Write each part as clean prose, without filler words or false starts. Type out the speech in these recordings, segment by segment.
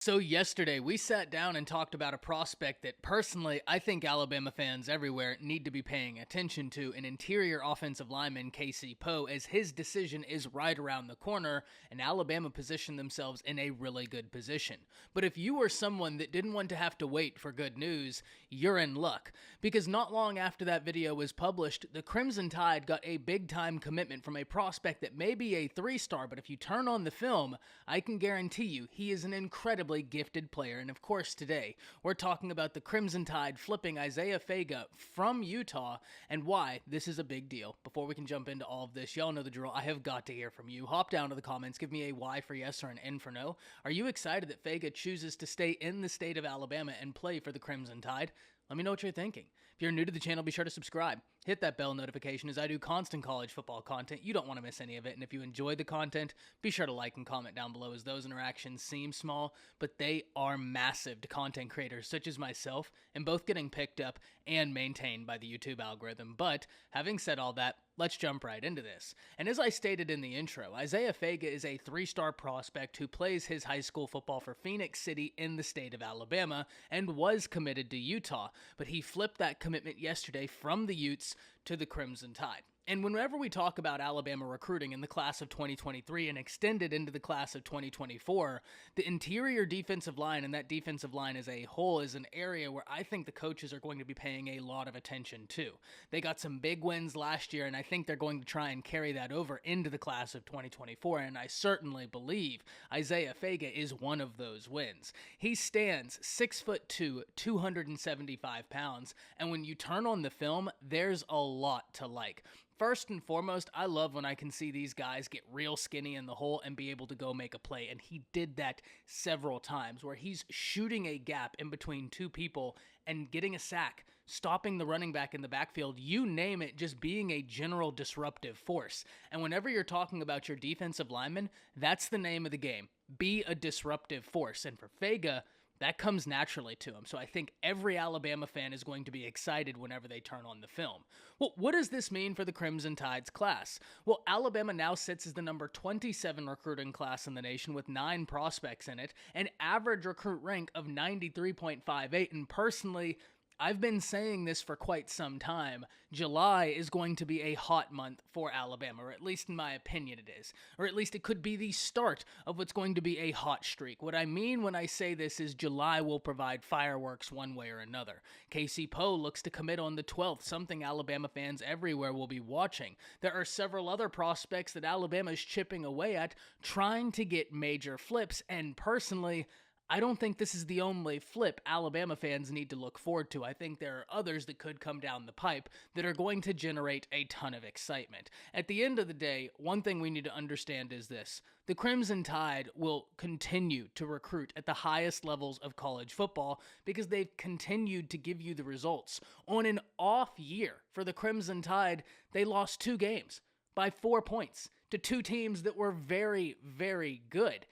So yesterday we sat down and talked about a prospect that personally I think Alabama fans everywhere need to be paying attention to, an interior offensive lineman Casey Poe, as his decision is right around the corner and Alabama positioned themselves in a really good position. But if you were someone that didn't want to have to wait for good news, you're in luck, because not long after that video was published, the Crimson Tide got a big time commitment from a prospect that may be a 3-star, but if you turn on the film, I can guarantee you he is an incredibly gifted player. And of course, today we're talking about the Crimson Tide flipping Isaia Faga from Utah and why this is a big deal. Before we can jump into all of this, y'all know the drill. I have got to hear from you. Hop down to the comments, give me a Y for yes or an N for no. Are you excited that Faga chooses to stay in the state of Alabama and play for the Crimson Tide? Let me know what you're thinking. If you're new to the channel, be sure to subscribe. Hit that bell notification as I do constant college football content. You don't want to miss any of it. And if you enjoy the content, be sure to like and comment down below, as those interactions seem small, but they are massive to content creators such as myself, and both getting picked up and maintained by the YouTube algorithm. But having said all that, let's jump right into this. And as I stated in the intro, Isaia Faga is a 3-star prospect who plays his high school football for Phoenix City in the state of Alabama and was committed to Utah, but he flipped that commitment yesterday from the Utes to the Crimson Tide. And whenever we talk about Alabama recruiting in the class of 2023 and extended into the class of 2024, the interior defensive line and that defensive line as a whole is an area where I think the coaches are going to be paying a lot of attention to. They got some big wins last year, and I think they're going to try and carry that over into the class of 2024, and I certainly believe Isaia Faga is one of those wins. He stands 6'2", 275 pounds, and when you turn on the film, there's a lot to like. First and foremost, I love when I can see these guys get real skinny in the hole and be able to go make a play, and he did that several times where he's shooting a gap in between two people and getting a sack, stopping the running back in the backfield, you name it, just being a general disruptive force. And whenever you're talking about your defensive lineman, that's the name of the game. Be a disruptive force. And for Faga, that comes naturally to him. So I think every Alabama fan is going to be excited whenever they turn on the film. Well, what does this mean for the Crimson Tide's class? Well, Alabama now sits as the number 27 recruiting class in the nation with 9 prospects in it, an average recruit rank of 93.58, and personally, I've been saying this for quite some time. July is going to be a hot month for Alabama, or at least in my opinion it is. Or at least it could be the start of what's going to be a hot streak. What I mean when I say this is July will provide fireworks one way or another. Casey Poe looks to commit on the 12th, something Alabama fans everywhere will be watching. There are several other prospects that Alabama is chipping away at, trying to get major flips, and personally, I don't think this is the only flip Alabama fans need to look forward to. I think there are others that could come down the pipe that are going to generate a ton of excitement. At the end of the day, one thing we need to understand is this. The Crimson Tide will continue to recruit at the highest levels of college football because they've continued to give you the results. On an off year for the Crimson Tide, they lost 2 games by 4 points to 2 teams that were very, very good.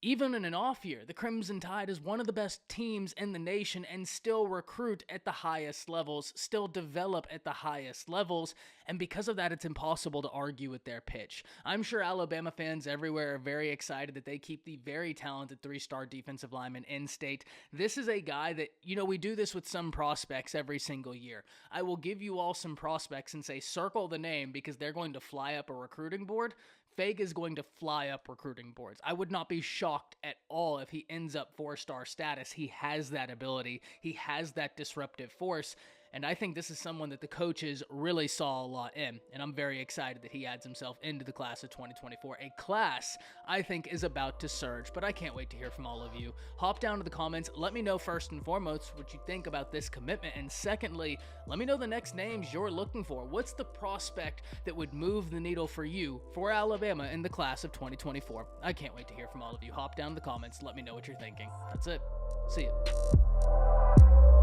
Even in an off year, the Crimson Tide is one of the best teams in the nation and still recruit at the highest levels, still develop at the highest levels, and because of that, it's impossible to argue with their pitch. I'm sure Alabama fans everywhere are very excited that they keep the very talented 3-star defensive lineman in state. This is a guy that, we do this with some prospects every single year. I will give you all some prospects and say circle the name because they're going to fly up a recruiting board. Faga is going to fly up recruiting boards. I would not be shocked at all if he ends up 4-star status. He has that ability. He has that disruptive force. And I think this is someone that the coaches really saw a lot in. And I'm very excited that he adds himself into the class of 2024. A class I think is about to surge, but I can't wait to hear from all of you. Hop down to the comments. Let me know first and foremost what you think about this commitment. And secondly, let me know the next names you're looking for. What's the prospect that would move the needle for you, for Alabama, in the class of 2024? I can't wait to hear from all of you. Hop down to the comments. Let me know what you're thinking. That's it. See ya.